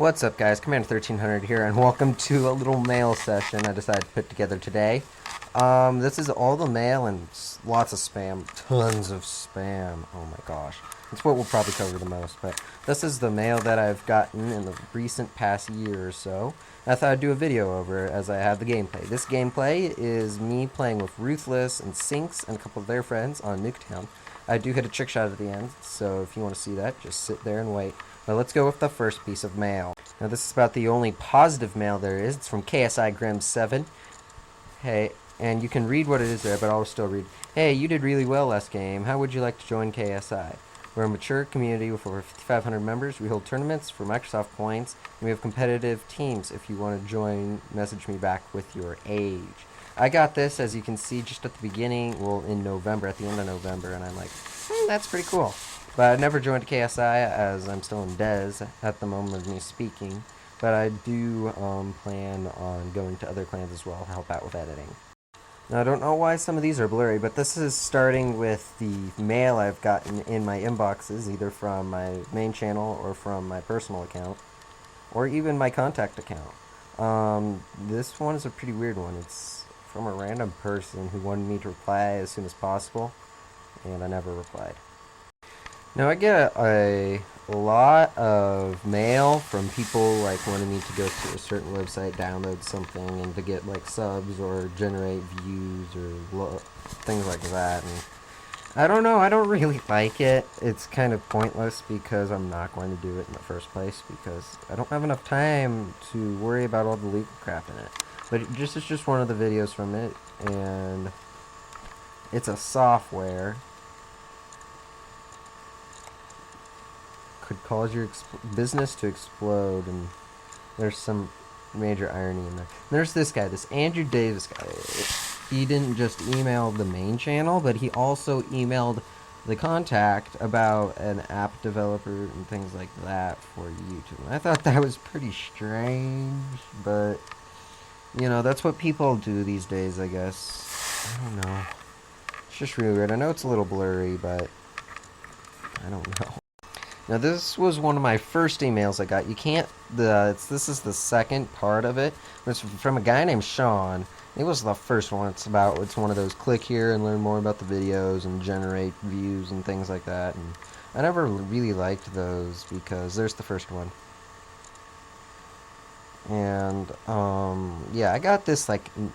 What's up, guys? Commander 1300 here, and welcome to a little mail session I decided to put together today. This is all the mail and lots of spam. Tons of spam. Oh my gosh. That's what we'll probably cover the most, but this is the mail that I've gotten in the recent past year or so. I thought I'd do a video over it as I have the gameplay. This gameplay is me playing with Ruthless and Sinks and a couple of their friends on Nuketown. I do hit a trick shot at the end, so if you want to see that, just sit there and wait. Now let's go with the first piece of mail. Now this is about the only positive mail there is. It's from KSI Grim 7. Hey, and you can read what it is there, but I'll still read. Hey, you did really well last game. How would you like to join KSI? We're a mature community with over 5,500 members. We hold tournaments for Microsoft points, and we have competitive teams. If you want to join, message me back with your age. I got this, as you can see, just at the beginning, well, in November, at the end of November, and I'm like, that's pretty cool. But I've never joined KSI, as I'm still in DES at the moment of me speaking. But I do plan on going to other clans as well to help out with editing. Now, I don't know why some of these are blurry, but this is starting with the mail I've gotten in my inboxes, either from my main channel or from my personal account, or even my contact account. This one is a pretty weird one. It's from a random person who wanted me to reply as soon as possible, and I never replied. Now, I get a lot of mail from people like wanting me to go to a certain website, download something, and to get like subs or generate views or things like that. And I don't know, I don't really like it. It's kind of pointless because I'm not going to do it in the first place because I don't have enough time to worry about all the legal crap in it. But it's just one of the videos from it, and it's a software. Could cause your business to explode, and there's some major irony in there. There's this guy, this Andrew Davis guy. He didn't just email the main channel, but he also emailed the contact about an app developer and things like that for YouTube. And I thought that was pretty strange, but you know, that's what people do these days, I guess. I don't know. It's just really weird. I know it's a little blurry, but I don't know. Now, this was one of my first emails I got. You can't, this is the second part of it. It's from a guy named Sean. It was the first one. It's one of those click here and learn more about the videos and generate views and things like that. And I never really liked those because there's the first one. And, yeah, I got this, like, in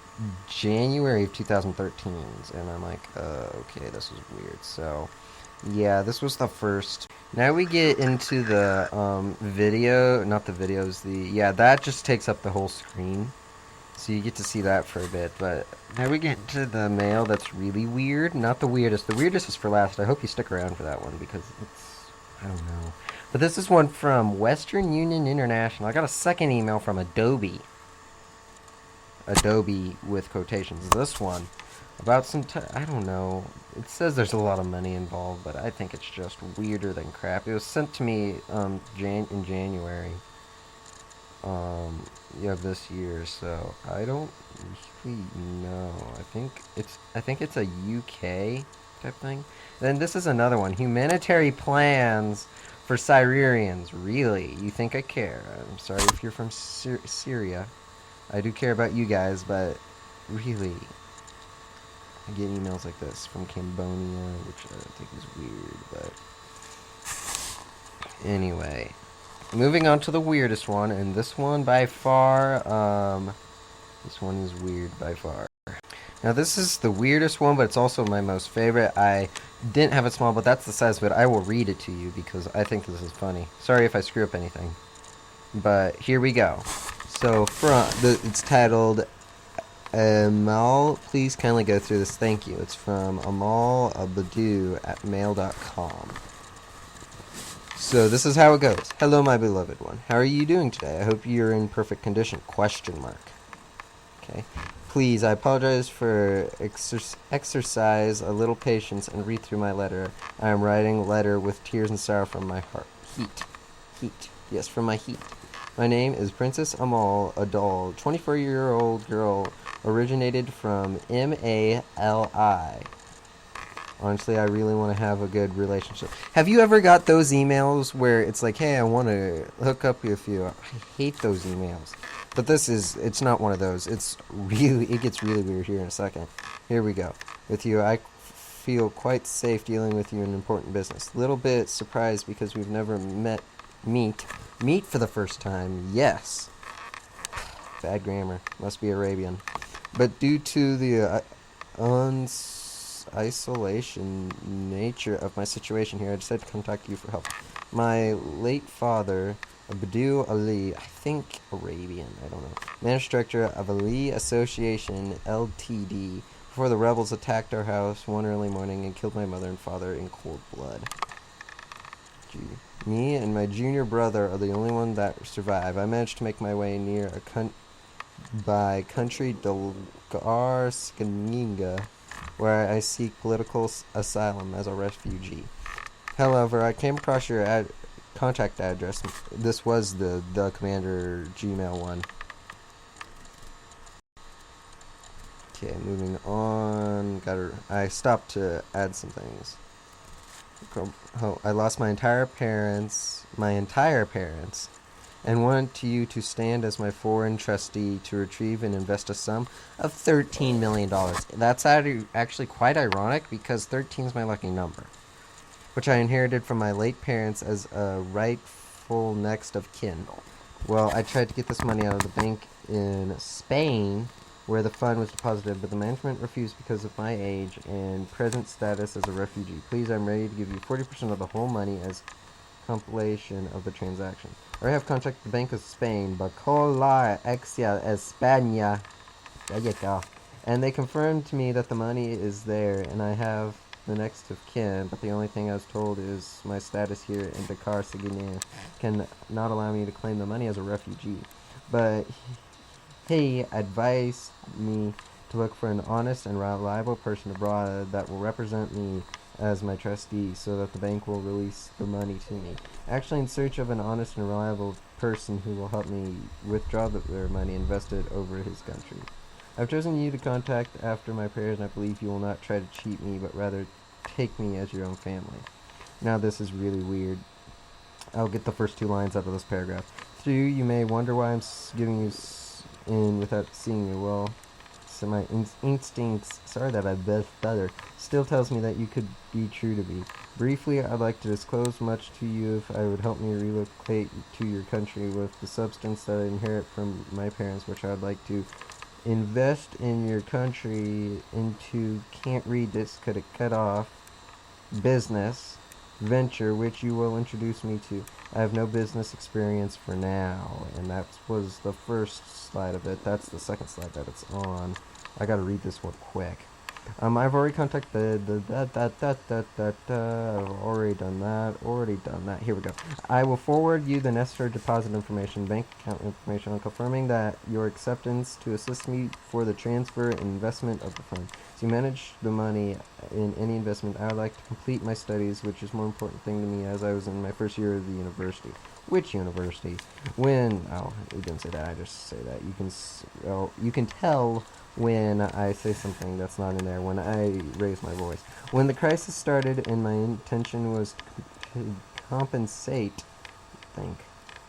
January of 2013, and I'm like, okay, this is weird. So, yeah, this was the first. Now we get into the, video, not the videos, yeah, that just takes up the whole screen. So you get to see that for a bit, but now we get into the mail that's really weird. Not the weirdest. The weirdest is for last. I hope you stick around for that one because it's, I don't know. But this is one from Western Union International. I got a second email from Adobe. Adobe with quotations. This one about some I don't know. It says there's a lot of money involved, but I think it's just weirder than crap. It was sent to me in January of this year, so I don't really know. I think it's a UK type thing. Then this is another one. Humanitarian plans for Syrians. Really? You think I care? I'm sorry if you're from Syria. I do care about you guys, but really, I get emails like this from Cambodia, which I think is weird, but anyway. Moving on to the weirdest one, and this one by far, this one is weird by far. Now this is the weirdest one, but it's also my most favorite. I didn't have it small, but that's the size of it. I will read it to you because I think this is funny. Sorry if I screw up anything. But here we go. So it's titled, Amal, please kindly go through this. Thank you. It's from Amal Abadu at mail.com. So this is how it goes. Hello, my beloved one. How are you doing today? I hope you're in perfect condition. Question mark. Okay. Please, I apologize for exercise a little patience and read through my letter. I am writing a letter with tears and sorrow from my heart. Heat. Yes, from my heat. My name is Princess Amal Adal, 24-year-old girl, originated from Mali. Honestly, I really want to have a good relationship. Have you ever got those emails where it's like, hey, I want to hook up with you? I hate those emails. But it's not one of those. It gets really weird here in a second. Here we go. With you, I feel quite safe dealing with you in important business. Little bit surprised because we've never meet for the first time. Yes. Bad grammar. Must be Arabian. But due to the isolation nature of my situation here, I decided to contact you for help. My late father, Abdul Ali, I think Arabian, I don't know, managing director of Ali Association Ltd. Before the rebels attacked our house one early morning and killed my mother and father in cold blood. Gee. Me and my junior brother are the only one that survive. I managed to make my way near country Delgar Skaninga, where I seek political asylum as a refugee. However, I came across your contact address. This was the Commander Gmail one. Okay, moving on. I stopped to add some things. Oh, I lost my entire parents, and wanted you to stand as my foreign trustee to retrieve and invest a sum of $13 million. That's actually quite ironic because 13 is my lucky number, which I inherited from my late parents as a rightful next of kin. Well, I tried to get this money out of the bank in Spain, where the fund was deposited, but the management refused because of my age and present status as a refugee. Please, I'm ready to give you 40% of the whole money as compilation of the transaction. I have contacted the Bank of Spain, Bacola Exia España. There you go. And they confirmed to me that the money is there, and I have the next of kin, but the only thing I was told is my status here in Dakar, Guinea, can not allow me to claim the money as a refugee. But he advised me to look for an honest and reliable person abroad that will represent me as my trustee so that the bank will release the money to me. Actually, in search of an honest and reliable person who will help me withdraw their money invested over his country. I've chosen you to contact after my prayers, and I believe you will not try to cheat me, but rather take me as your own family. Now, this is really weird. I'll get the first two lines out of this paragraph. Through you may wonder why I'm giving you in without seeing you. Well, so my instincts, sorry that I stutter, still tells me that you could be true to me. Briefly, I'd like to disclose much to you if I would help me relocate to your country with the substance that I inherit from my parents, which I'd like to invest in your country into, can't read this, could it cut off, business venture which you will introduce me to. I have no business experience for now, and that was the first slide of it. That's the second slide that it's on. I gotta read this one quick. I've already contacted I've already done that. Here we go. I will forward you the necessary deposit information, bank account information, on confirming that your acceptance to assist me for the transfer and investment of the fund. To manage the money in any investment, I would like to complete my studies, which is more important thing to me as I was in my first year of the university. Which university? It didn't say that. I just say that. You can tell when I say something that's not in there, when I raise my voice. When the crisis started and my intention was to compensate,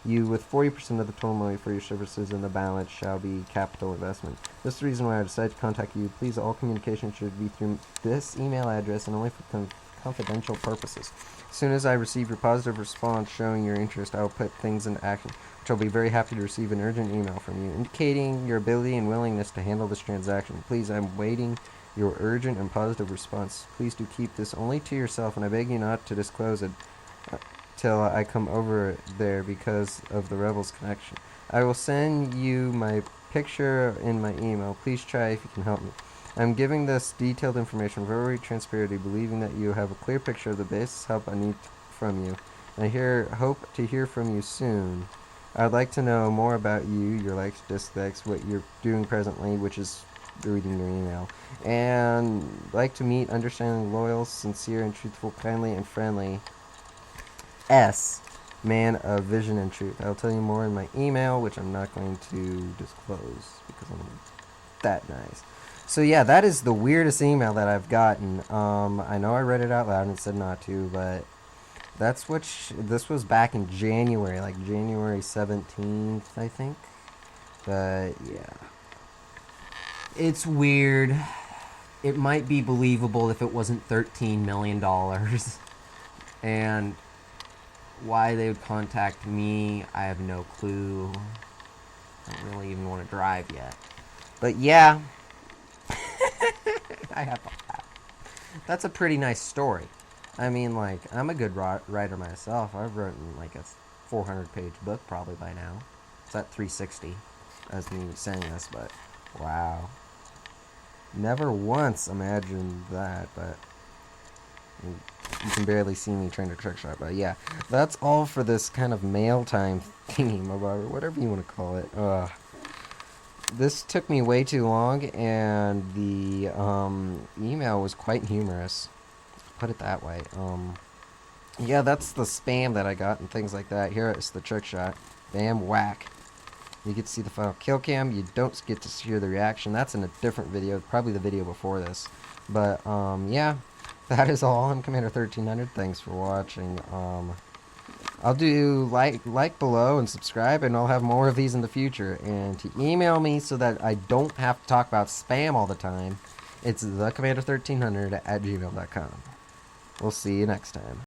you with 40% of the total money for your services, and the balance shall be capital investment. This is the reason why I decided to contact you. Please, all communication should be through this email address and only for confidential purposes. As soon as I receive your positive response showing your interest, I will put things into action, which I'll be very happy to receive an urgent email from you, indicating your ability and willingness to handle this transaction. Please, I'm waiting your urgent and positive response. Please do keep this only to yourself, and I beg you not to disclose it till I come over there because of the rebels' connection. I will send you my picture in my email. Please try if you can help me. I'm giving this detailed information very transparently, believing that you have a clear picture of the basis help I need from you. I hope to hear from you soon. I'd like to know more about you, your likes, dislikes, what you're doing presently, which is reading your email, and like to meet understanding, loyal, sincere, and truthful, kindly, and friendly man of vision and truth. I'll tell you more in my email, which I'm not going to disclose because I'm that nice. So yeah, that is the weirdest email that I've gotten. I know I read it out loud and said not to, but that's what this was back in January, like January 17th, I think. But yeah, it's weird. It might be believable if it wasn't $13 million. And why they would contact me, I have no clue. I don't really even want to drive yet. But yeah, I have that. That's a pretty nice story. I mean, like, I'm a good writer myself. I've written like a 400-page book probably by now. It's at 360 as me saying this, but wow. Never once imagined that, but you can barely see me trying to trick shot. But yeah, that's all for this kind of mail time theme, or whatever you want to call it. This took me way too long, and the email was quite humorous. Put it that way. Yeah, that's the spam that I got and things like that. Here is the trick shot. Bam, whack. You get to see the final kill cam. You don't get to hear the reaction. That's in a different video, probably the video before this. But yeah, that is all. I'm Commander 1300. Thanks for watching. I'll do like below and subscribe, and I'll have more of these in the future. And to email me so that I don't have to talk about spam all the time, it's thecommander1300 at gmail.com. We'll see you next time.